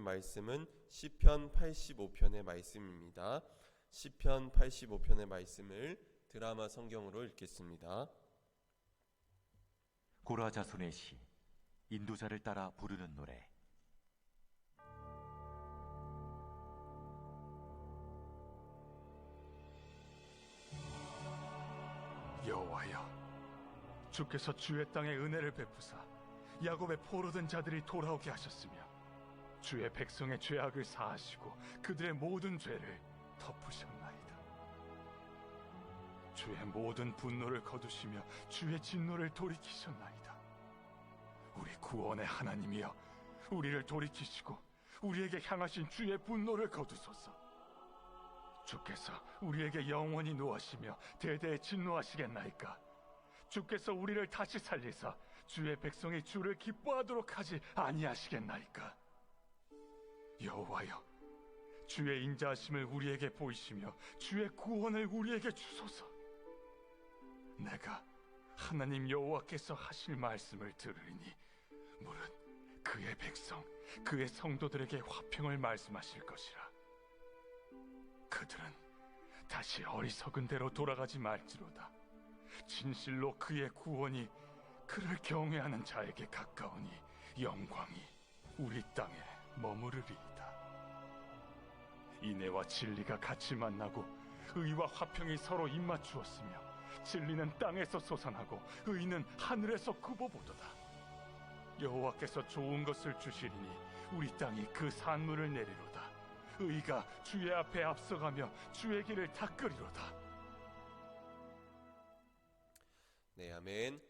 말씀은 시편 85편의 말씀입니다. 시편 85편의 말씀을 드라마 성경으로 읽겠습니다. 고라 자손의 시, 인도자를 따라 부르는 노래. 여호와여, 주께서 주의 땅에 은혜를 베푸사 야곱의 포로된 자들이 돌아오게 하셨으며 주의 백성의 죄악을 사하시고 그들의 모든 죄를 덮으셨나이다. 주의 모든 분노를 거두시며 주의 진노를 돌이키셨나이다. 우리 구원의 하나님이여, 우리를 돌이키시고 우리에게 향하신 주의 분노를 거두소서. 주께서 우리에게 영원히 노하시며 대대에 진노하시겠나이까? 주께서 우리를 다시 살리사 주의 백성이 주를 기뻐하도록 하지 아니하시겠나이까? 여호와여, 주의 인자하심을 우리에게 보이시며 주의 구원을 우리에게 주소서. 내가 하나님 여호와께서 하실 말씀을 들으리니 무릇 그의 백성, 그의 성도들에게 화평을 말씀하실 것이라. 그들은 다시 어리석은 대로 돌아가지 말지로다. 진실로 그의 구원이 그를 경외하는 자에게 가까우니 영광이 우리 땅에 머무르리이다. 인애와 진리가 같이 만나고 의와 화평이 서로 입맞추었으며 진리는 땅에서 솟아나고 의는 하늘에서 굽어보도다. 여호와께서 좋은 것을 주시리니 우리 땅이 그 산물을 내리로다. 의가 주의 앞에 앞서가며 주의 길을 닦으리로다. 네, 아멘.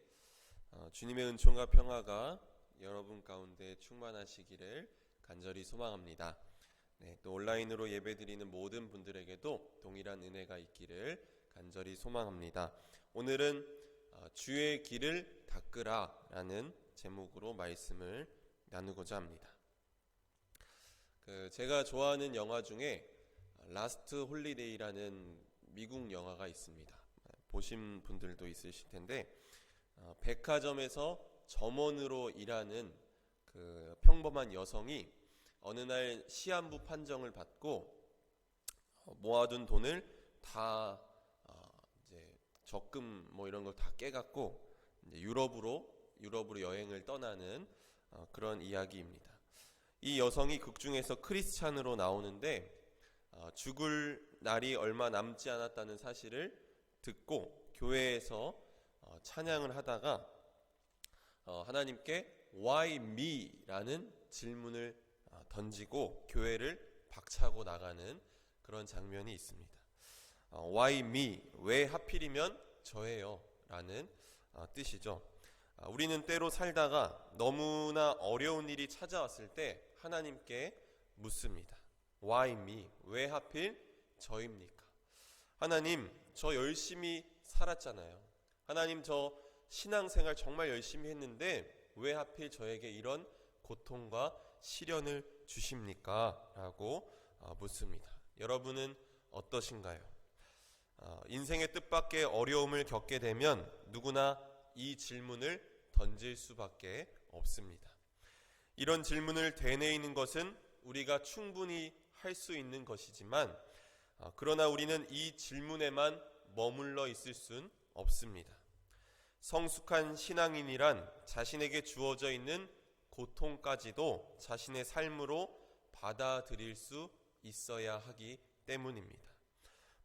주님의 은총과 평화가 여러분 가운데 충만하시기를 간절히 소망합니다. 네, 또 온라인으로 예배드리는 모든 분들에게도 동일한 은혜가 있기를 간절히 소망합니다. 오늘은 주의 길을 닦으라라는 제목으로 말씀을 나누고자 합니다. 제가 좋아하는 영화 중에 라스트 홀리데이라는 미국 영화가 있습니다. 보신 분들도 있으실 텐데, 백화점에서 점원으로 일하는 그 평범한 여성이 어느 날 시한부 판정을 받고 모아둔 돈을 다 이제 적금 뭐 이런 걸 다 깨갖고 이제 유럽으로 여행을 떠나는 그런 이야기입니다. 이 여성이 극 중에서 크리스찬으로 나오는데 죽을 날이 얼마 남지 않았다는 사실을 듣고 교회에서 찬양을 하다가 하나님께 Why me? 라는 질문을 던지고 교회를 박차고 나가는 그런 장면이 있습니다. Why me? 왜 하필이면 저예요? 라는 뜻이죠. 우리는 때로 살다가 너무나 어려운 일이 찾아왔을 때 하나님께 묻습니다. Why me? 왜 하필 저입니까? 하나님, 저 열심히 살았잖아요. 하나님, 저 신앙생활 정말 열심히 했는데 왜 하필 저에게 이런 고통과 시련을 주십니까? 라고 묻습니다. 여러분은 어떠신가요? 인생의 뜻밖의 어려움을 겪게 되면 누구나 이 질문을 던질 수밖에 없습니다. 이런 질문을 되뇌이는 것은 우리가 충분히 할 수 있는 것이지만 그러나 우리는 이 질문에만 머물러 있을 순 없습니다. 성숙한 신앙인이란 자신에게 주어져 있는 고통까지도 자신의 삶으로 받아들일 수 있어야 하기 때문입니다.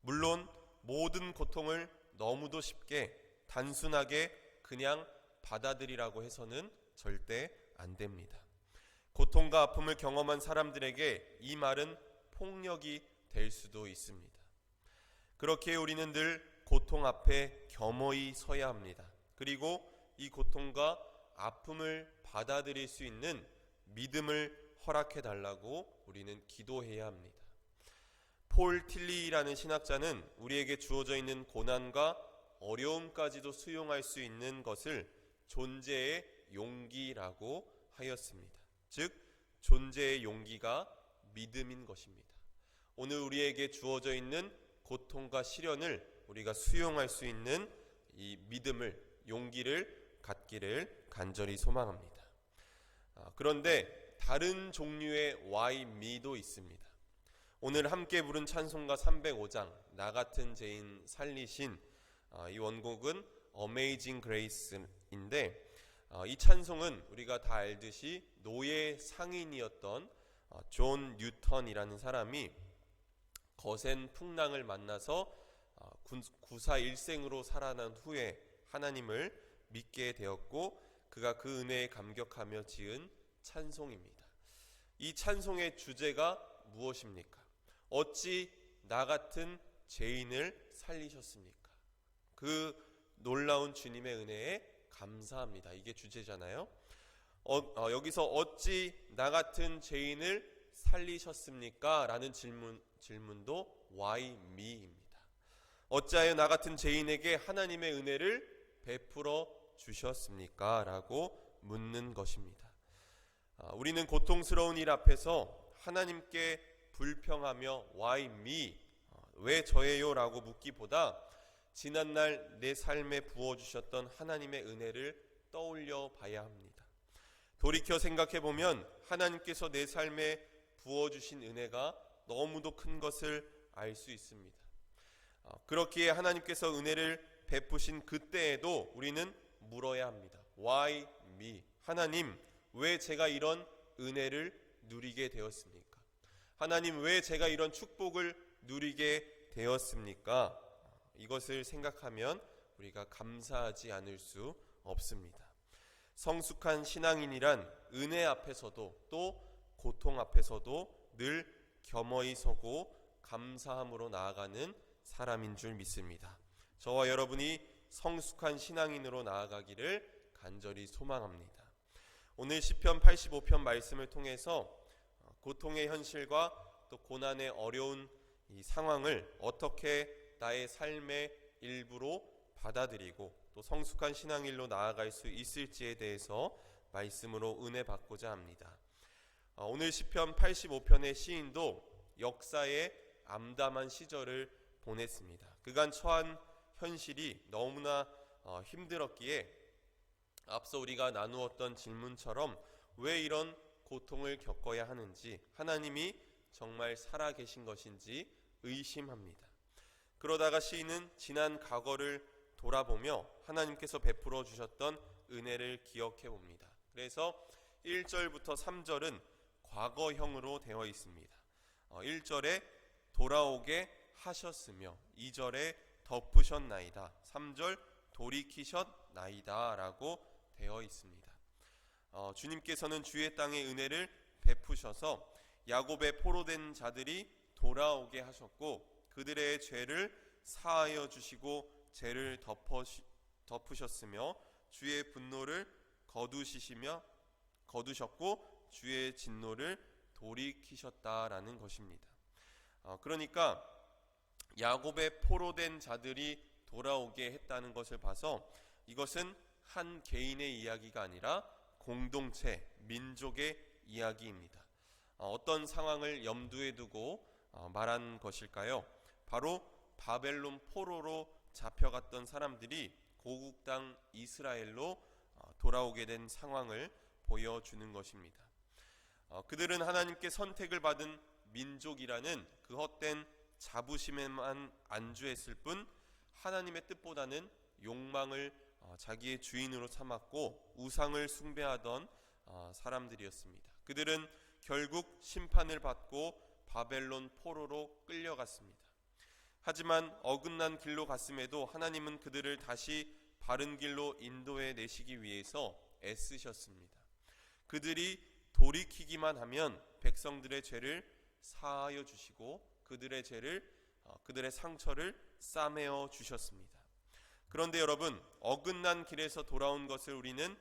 물론 모든 고통을 너무도 쉽게 단순하게 그냥 받아들이라고 해서는 절대 안 됩니다. 고통과 아픔을 경험한 사람들에게 이 말은 폭력이 될 수도 있습니다. 그렇기에 우리는 늘 고통 앞에 겸허히 서야 합니다. 그리고 이 고통과 아픔을 받아들일 수 있는 믿음을 허락해 달라고 우리는 기도해야 합니다. 폴 틸리라는 신학자는 우리에게 주어져 있는 고난과 어려움까지도 수용할 수 있는 것을 존재의 용기라고 하였습니다. 즉 존재의 용기가 믿음인 것입니다. 오늘 우리에게 주어져 있는 고통과 시련을 우리가 수용할 수 있는 이 믿음을, 용기를 갖기를 간절히 소망합니다. 그런데 다른 종류의 Why me도 있습니다. 오늘 함께 부른 찬송가 305장 나 같은 죄인 살리신 이 원곡은 Amazing Grace인데 이 찬송은 우리가 다 알듯이 노예 상인이었던 존 뉴턴이라는 사람이 거센 풍랑을 만나서 구사 일생으로 살아난 후에 하나님을 믿게 되었고 그가 그 은혜에 감격하며 지은 찬송입니다. 이 찬송의 주제가 무엇입니까? 어찌 나 같은 죄인을 살리셨습니까? 그 놀라운 주님의 은혜에 감사합니다. 이게 주제잖아요. 여기서 어찌 나 같은 죄인을 살리셨습니까? 라는 질문도 Why me입니다. 어찌하여 나 같은 죄인에게 하나님의 은혜를 베풀어 주셨습니까? 라고 묻는 것입니다. 우리는 고통스러운 일 앞에서 하나님께 불평하며 Why me? 왜 저예요? 라고 묻기보다 지난날 내 삶에 부어주셨던 하나님의 은혜를 떠올려 봐야 합니다. 돌이켜 생각해보면 하나님께서 내 삶에 부어주신 은혜가 너무도 큰 것을 알 수 있습니다. 그렇기에 하나님께서 은혜를 베푸신 그때에도 우리는 물어야 합니다. Why me? 하나님, 왜 제가 이런 은혜를 누리게 되었습니까? 하나님, 왜 제가 이런 축복을 누리게 되었습니까? 이것을 생각하면 우리가 감사하지 않을 수 없습니다. 성숙한 신앙인이란 은혜 앞에서도 또 고통 앞에서도 늘 겸허히 서고 감사함으로 나아가는 사람인 줄 믿습니다. 저와 여러분이 성숙한 신앙인으로 나아가기를 간절히 소망합니다. 오늘 시편 85편 말씀을 통해서 고통의 현실과 또 고난의 어려운 이 상황을 어떻게 나의 삶의 일부로 받아들이고 또 성숙한 신앙인으로 나아갈 수 있을지에 대해서 말씀으로 은혜 받고자 합니다. 오늘 시편 85편의 시인도 역사의 암담한 시절을 보냈습니다. 그간 처한 현실이 너무나 힘들었기에 앞서 우리가 나누었던 질문처럼 왜 이런 고통을 겪어야 하는지, 하나님이 정말 살아계신 것인지 의심합니다. 그러다가 시인은 지난 과거를 돌아보며 하나님께서 베풀어 주셨던 은혜를 기억해 봅니다. 그래서 1절부터 3절은 과거형으로 되어 있습니다. 1절에 돌아오게 하셨으며 2절에 덮으셨나이다, 3절 돌이키셨나이다 라고 되어 있습니다. 주님께서는 주의 땅의 은혜를 베푸셔서 야곱의 포로된 자들이 돌아오게 하셨고 그들의 죄를 사하여 주시고 죄를 덮으셨으며 주의 분노를 거두셨고 주의 진노를 돌이키셨다라는 것입니다. 그러니까 야곱의 포로된 자들이 돌아오게 했다는 것을 봐서 이것은 한 개인의 이야기가 아니라 공동체, 민족의 이야기입니다. 어떤 상황을 염두에 두고 말한 것일까요? 바로 바벨론 포로로 잡혀갔던 사람들이 고국 땅 이스라엘로 돌아오게 된 상황을 보여주는 것입니다. 그들은 하나님께 선택을 받은 민족이라는 그 헛된 자부심에만 안주했을 뿐 하나님의 뜻보다는 욕망을 자기의 주인으로 삼았고 우상을 숭배하던 사람들이었습니다. 그들은 결국 심판을 받고 바벨론 포로로 끌려갔습니다. 하지만 어긋난 길로 갔음에도 하나님은 그들을 다시 바른 길로 인도해 내시기 위해서 애쓰셨습니다. 그들이 돌이키기만 하면 백성들의 죄를 사하여 주시고 그들의 상처를 싸매어 주셨습니다. 그런데 여러분, 어긋난 길에서 돌아온 것을 우리는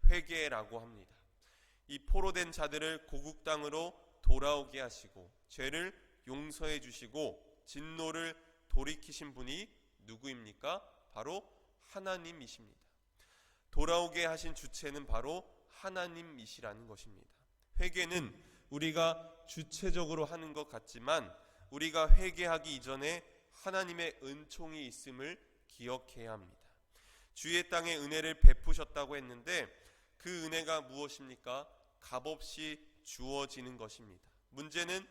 회개라고 합니다. 이 포로된 자들을 고국 땅으로 돌아오게 하시고 죄를 용서해 주시고 진노를 돌이키신 분이 누구입니까? 바로 하나님이십니다. 돌아오게 하신 주체는 바로 하나님이시라는 것입니다. 회개는 우리가 주체적으로 하는 것 같지만 우리가 회개하기 이전에 하나님의 은총이 있음을 기억해야 합니다. 주의 땅에 은혜를 베푸셨다고 했는데 그 은혜가 무엇입니까? 값없이 주어지는 것입니다. 문제는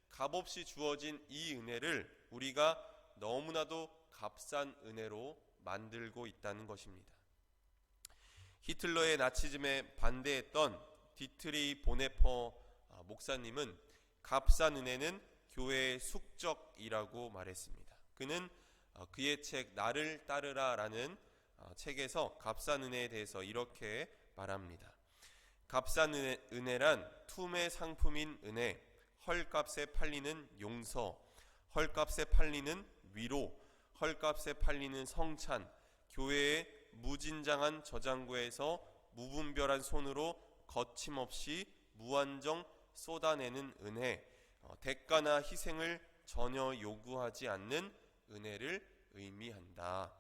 값없이 주어진 이 은혜를 우리가 너무나도 값싼 은혜로 만들고 있다는 것입니다. 히틀러의 나치즘에 반대했던 디트리 보네퍼 목사님은 값싼 은혜는 교회의 숙적이라고 말했습니다. 그는 그의 책 나를 따르라 라는 책에서 값싼 은혜에 대해서 이렇게 말합니다. 값싼 은혜란 투매 상품인 은혜, 헐값에 팔리는 용서, 헐값에 팔리는 위로, 헐값에 팔리는 성찬, 교회의 무진장한 저장고에서 무분별한 손으로 거침없이 무한정 쏟아내는 은혜, 대가나 희생을 전혀 요구하지 않는 은혜를 의미한다.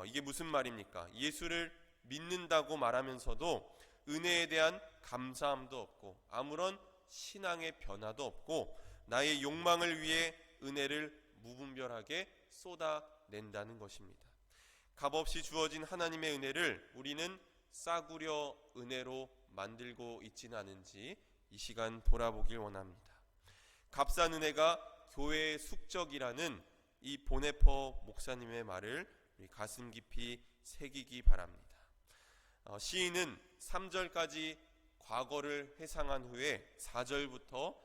이게 무슨 말입니까? 예수를 믿는다고 말하면서도 은혜에 대한 감사함도 없고 아무런 신앙의 변화도 없고 나의 욕망을 위해 은혜를 무분별하게 쏟아낸다는 것입니다. 값없이 주어진 하나님의 은혜를 우리는 싸구려 은혜로 만들고 있지는 않은지 이 시간 돌아보길 원합니다. 값싼 은혜가 교회의 숙적이라는 이 보네퍼 목사님의 말을 우리 가슴 깊이 새기기 바랍니다. 시인은 3절까지 과거를 회상한 후에 4절부터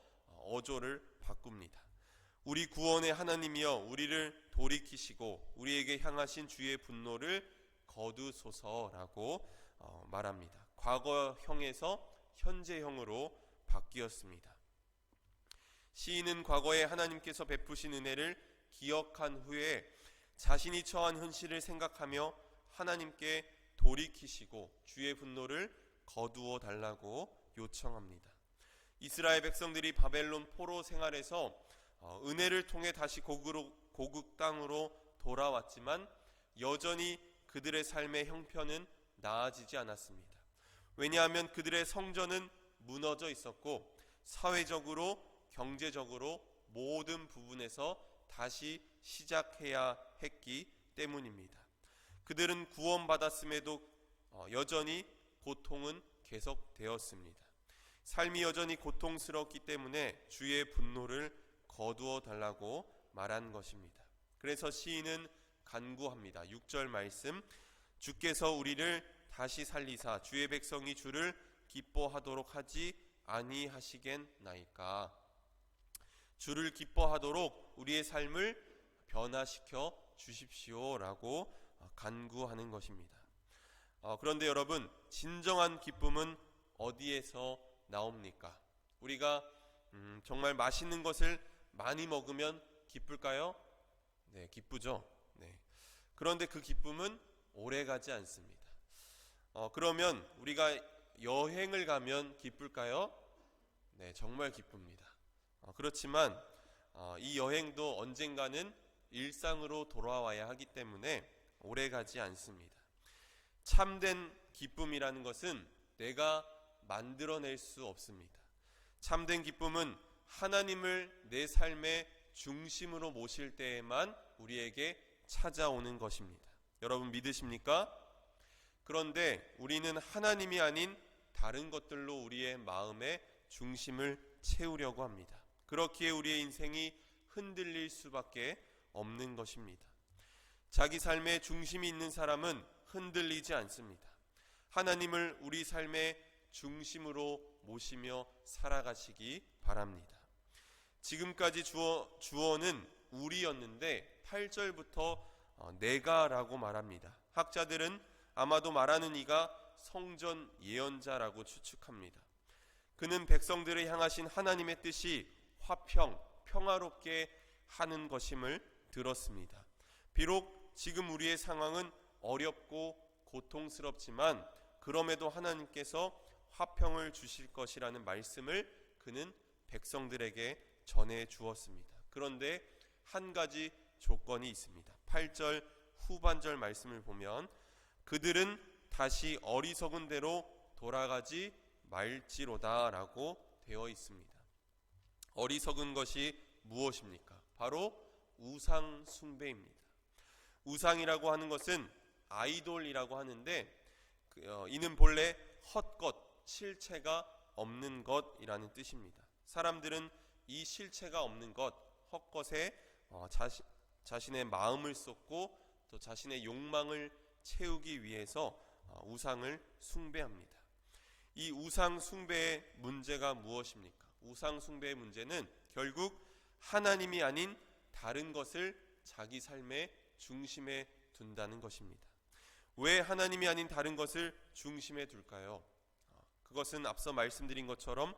어조를 바꿉니다. 우리 구원의 하나님이여 우리를 돌이키시고 우리에게 향하신 주의 분노를 거두소서라고 말합니다. 과거형에서 현재형으로 바뀌었습니다. 시인은 과거에 하나님께서 베푸신 은혜를 기억한 후에 자신이 처한 현실을 생각하며 하나님께 돌이키시고 주의 분노를 거두어 달라고 요청합니다. 이스라엘 백성들이 바벨론 포로 생활에서 은혜를 통해 다시 고국 땅으로 돌아왔지만 여전히 그들의 삶의 형편은 나아지지 않았습니다. 왜냐하면 그들의 성전은 무너져 있었고 사회적으로 경제적으로 모든 부분에서 다시 시작해야 했기 때문입니다. 그들은 구원받았음에도 여전히 고통은 계속되었습니다. 삶이 여전히 고통스럽기 때문에 주의 분노를 거두어 달라고 말한 것입니다. 그래서 시인은 간구합니다. 6절 말씀, 주께서 우리를 다시 살리사 주의 백성이 주를 기뻐하도록 하지 아니하시겠나이까. 주를 기뻐하도록 우리의 삶을 변화시켜 주십시오라고 간구하는 것입니다. 그런데 여러분, 진정한 기쁨은 어디에서 나옵니까? 우리가 정말 맛있는 것을 많이 먹으면 기쁠까요? 네, 기쁘죠. 네. 그런데 그 기쁨은 오래가지 않습니다. 그러면 우리가 여행을 가면 기쁠까요? 네, 정말 기쁩니다. 그렇지만 이 여행도 언젠가는 일상으로 돌아와야 하기 때문에 오래가지 않습니다. 참된 기쁨이라는 것은 내가 만들어낼 수 없습니다. 참된 기쁨은 하나님을 내 삶의 중심으로 모실 때에만 우리에게 찾아오는 것입니다. 여러분 믿으십니까? 그런데 우리는 하나님이 아닌 다른 것들로 우리의 마음의 중심을 채우려고 합니다. 그렇기에 우리의 인생이 흔들릴 수밖에 없는 것입니다. 자기 삶의 중심이 있는 사람은 흔들리지 않습니다. 하나님을 우리 삶의 중심으로 모시며 살아가시기 바랍니다. 지금까지 주어는 우리였는데 8절부터 내가라고 말합니다. 학자들은 아마도 말하는 이가 성전 예언자라고 추측합니다. 그는 백성들을 향하신 하나님의 뜻이 평화롭게 하는 것임을 들었습니다. 비록 지금 우리의 상황은 어렵고 고통스럽지만 그럼에도 하나님께서 화평을 주실 것이라는 말씀을 그는 백성들에게 전해 주었습니다. 그런데 한 가지 조건이 있습니다. 8절 후반절 말씀을 보면 그들은 다시 어리석은 대로 돌아가지 말지로다 라고 되어 있습니다. 어리석은 것이 무엇입니까? 바로 우상 숭배입니다. 우상이라고 하는 것은 아이돌이라고 하는데 이는 본래 헛것, 실체가 없는 것이라는 뜻입니다. 사람들은 이 실체가 없는 것, 헛것에 자신의 마음을 쏟고 또 자신의 욕망을 채우기 위해서 우상을 숭배합니다. 이 우상 숭배의 문제가 무엇입니까? 우상 숭배의 문제는 결국 하나님이 아닌 다른 것을 자기 삶의 중심에 둔다는 것입니다. 왜 하나님이 아닌 다른 것을 중심에 둘까요? 그것은 앞서 말씀드린 것처럼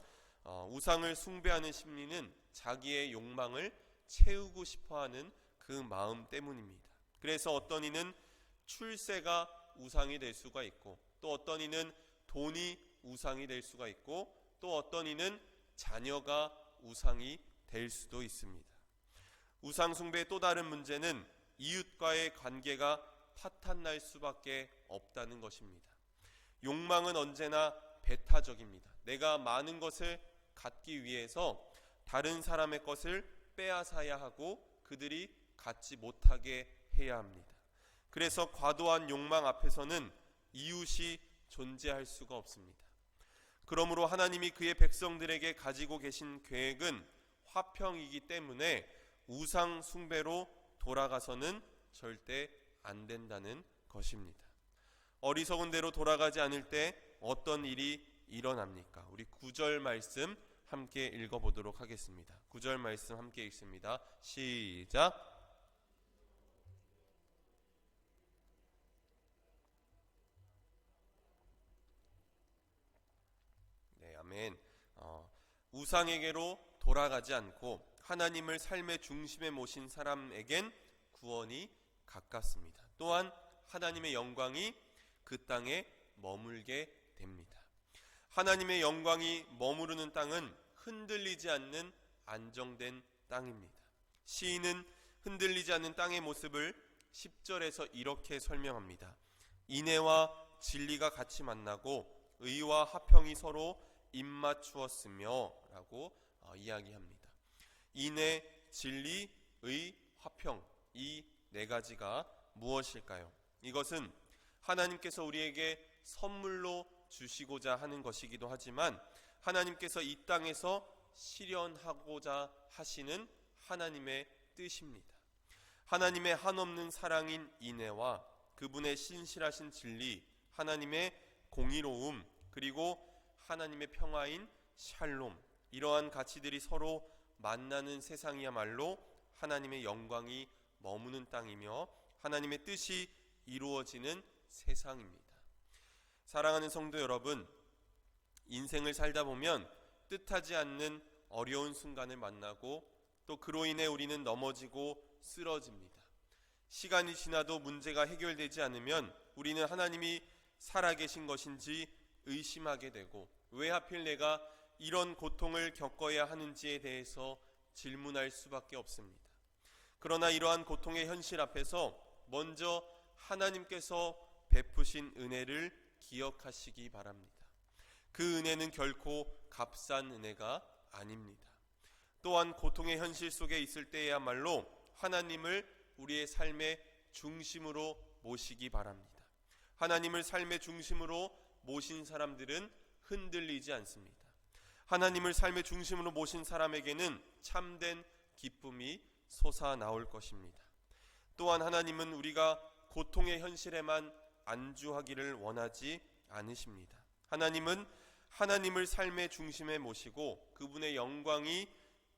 우상을 숭배하는 심리는 자기의 욕망을 채우고 싶어하는 그 마음 때문입니다. 그래서 어떤 이는 출세가 우상이 될 수가 있고, 또 어떤 이는 돈이 우상이 될 수가 있고, 또 어떤 이는 자녀가 우상이 될 수도 있습니다. 우상 숭배의 또 다른 문제는 이웃과의 관계가 파탄날 수밖에 없다는 것입니다. 욕망은 언제나 배타적입니다. 내가 많은 것을 갖기 위해서 다른 사람의 것을 빼앗아야 하고 그들이 갖지 못하게 해야 합니다. 그래서 과도한 욕망 앞에서는 이웃이 존재할 수가 없습니다. 그러므로 하나님이 그의 백성들에게 가지고 계신 계획은 화평이기 때문에 우상 숭배로 돌아가서는 절대 안 된다는 것입니다. 어리석은 대로 돌아가지 않을 때 어떤 일이 일어납니까? 우리 9절 말씀 함께 읽어보도록 하겠습니다. 9절 말씀 함께 읽습니다. 시작. 네, 아멘. 우상에게로 돌아가지 않고 하나님을 삶의 중심에 모신 사람에겐 구원이 가깝습니다. 또한 하나님의 영광이 그 땅에 머물게 됩니다. 하나님의 영광이 머무르는 땅은 흔들리지 않는 안정된 땅입니다. 시인은 흔들리지 않는 땅의 모습을 10절에서 이렇게 설명합니다. 인애와 진리가 같이 만나고 의와 화평이 서로 입맞추었으며 라고 이야기합니다. 인애, 진리, 의, 화평, 이 네 가지가 무엇일까요? 이것은 하나님께서 우리에게 선물로 주시고자 하는 것이기도 하지만 하나님께서 이 땅에서 실현하고자 하시는 하나님의 뜻입니다. 하나님의 한없는 사랑인 인애와 그분의 신실하신 진리, 하나님의 공의로움, 그리고 하나님의 평화인 샬롬, 이러한 가치들이 서로 만나는 세상이야말로 하나님의 영광이 머무는 땅이며 하나님의 뜻이 이루어지는 세상입니다. 사랑하는 성도 여러분, 인생을 살다 보면 뜻하지 않는 어려운 순간을 만나고 또 그로 인해 우리는 넘어지고 쓰러집니다. 시간이 지나도 문제가 해결되지 않으면 우리는 하나님이 살아계신 것인지 의심하게 되고, 왜 하필 내가 이런 고통을 겪어야 하는지에 대해서 질문할 수밖에 없습니다. 그러나 이러한 고통의 현실 앞에서 먼저 하나님께서 베푸신 은혜를 기억하시기 바랍니다. 그 은혜는 결코 값싼 은혜가 아닙니다. 또한 고통의 현실 속에 있을 때야말로 하나님을 우리의 삶의 중심으로 모시기 바랍니다. 하나님을 삶의 중심으로 모신 사람들은 흔들리지 않습니다. 하나님을 삶의 중심으로 모신 사람에게는 참된 기쁨이 솟아나올 것입니다. 또한 하나님은 우리가 고통의 현실에만 안주하기를 원하지 않으십니다. 하나님은 하나님을 삶의 중심에 모시고 그분의 영광이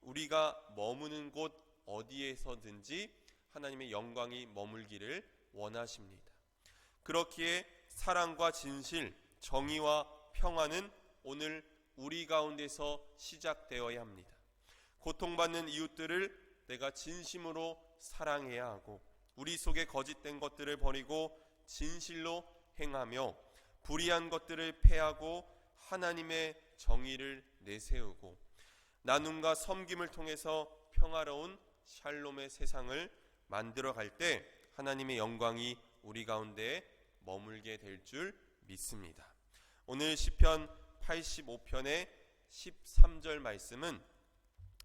우리가 머무는 곳 어디에서든지 하나님의 영광이 머물기를 원하십니다. 그렇기에 사랑과 진실, 정의와 평화는 오늘 우리 가운데서 시작되어야 합니다. 고통받는 이웃들을 내가 진심으로 사랑해야 하고, 우리 속에 거짓된 것들을 버리고 진실로 행하며 불의한 것들을 패하고 하나님의 정의를 내세우고 나눔과 섬김을 통해서 평화로운 샬롬의 세상을 만들어갈 때 하나님의 영광이 우리 가운데 머물게 될 줄 믿습니다. 오늘 시편 85편의 13절 말씀은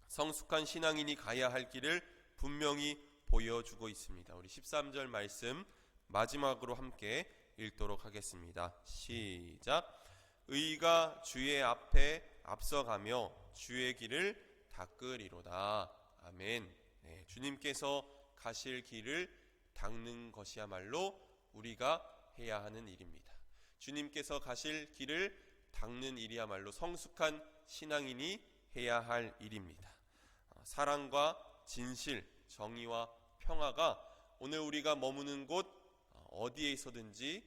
성숙한 신앙인이 가야 할 길을 분명히 보여주고 있습니다. 우리 13절 말씀 마지막으로 함께 읽도록 하겠습니다. 시작. 의가 주의 앞에 앞서가며 주의 길을 닦으리로다. 아멘. 네, 주님께서 가실 길을 닦는 것이야말로 우리가 해야 하는 일입니다. 주님께서 가실 길을 닦는 일이야말로 성숙한 신앙인이 해야 할 일입니다. 사랑과 진실, 정의와 평화가 오늘 우리가 머무는 곳 어디에 있어든지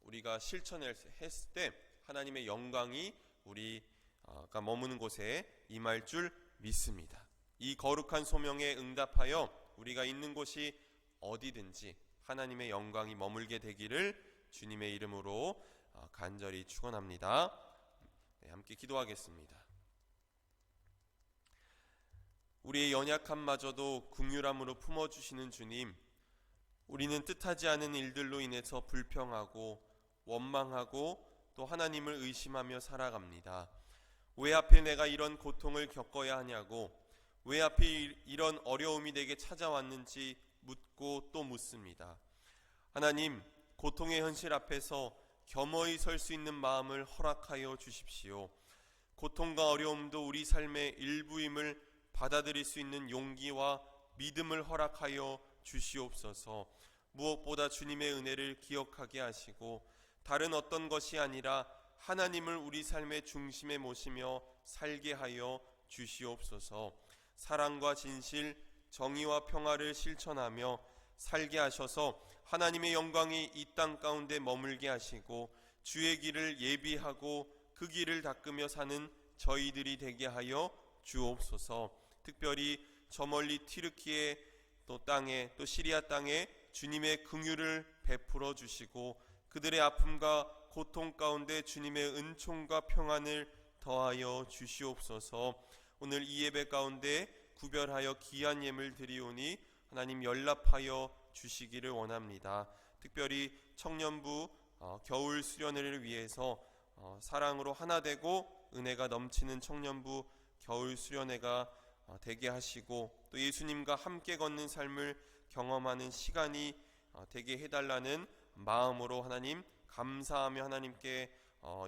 우리가 실천했을 때 하나님의 영광이 우리가 머무는 곳에 임할 줄 믿습니다. 이 거룩한 소명에 응답하여 우리가 있는 곳이 어디든지 하나님의 영광이 머물게 되기를 주님의 이름으로 간절히 축원합니다. 네, 함께 기도하겠습니다. 우리의 연약함마저도 긍휼함으로 품어주시는 주님, 우리는 뜻하지 않은 일들로 인해서 불평하고 원망하고 또 하나님을 의심하며 살아갑니다. 왜 하필 내가 이런 고통을 겪어야 하냐고, 왜 하필 이런 어려움이 내게 찾아왔는지 묻고 또 묻습니다. 하나님, 고통의 현실 앞에서 겸허히 설 수 있는 마음을 허락하여 주십시오. 고통과 어려움도 우리 삶의 일부임을 받아들일 수 있는 용기와 믿음을 허락하여 주시옵소서. 무엇보다 주님의 은혜를 기억하게 하시고 다른 어떤 것이 아니라 하나님을 우리 삶의 중심에 모시며 살게 하여 주시옵소서. 사랑과 진실, 정의와 평화를 실천하며 살게 하셔서 하나님의 영광이 이 땅 가운데 머물게 하시고 주의 길을 예비하고 그 길을 닦으며 사는 저희들이 되게 하여 주옵소서. 특별히 저 멀리 튀르키예 또 땅에 또 시리아 땅에 주님의 긍휼을 베풀어 주시고 그들의 아픔과 고통 가운데 주님의 은총과 평안을 더하여 주시옵소서. 오늘 이 예배 가운데 구별하여 귀한 예물 드리오니 하나님 연락하여 주시기를 원합니다. 특별히 청년부 겨울 수련회를 위해서 사랑으로 하나 되고 은혜가 넘치는 청년부 겨울 수련회가 되게 하시고 또 예수님과 함께 걷는 삶을 경험하는 시간이 되게 해달라는 마음으로 하나님 감사하며 하나님께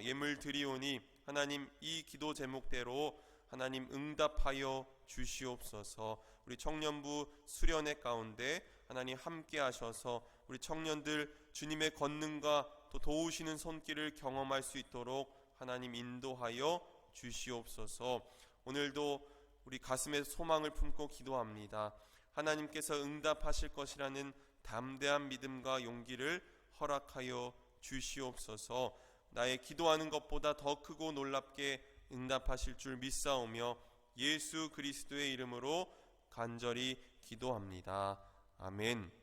예물 드리오니 하나님 이 기도 제목대로 하나님 응답하여 주시옵소서. 우리 청년부 수련회 가운데 하나님 함께 하셔서 우리 청년들 주님의 권능과 또 도우시는 손길을 경험할 수 있도록 하나님 인도하여 주시옵소서. 오늘도 우리 가슴에 소망을 품고 기도합니다. 하나님께서 응답하실 것이라는 담대한 믿음과 용기를 허락하여 주시옵소서. 나의 기도하는 것보다 더 크고 놀랍게 응답하실 줄 믿사오며 예수 그리스도의 이름으로 간절히 기도합니다. 아멘.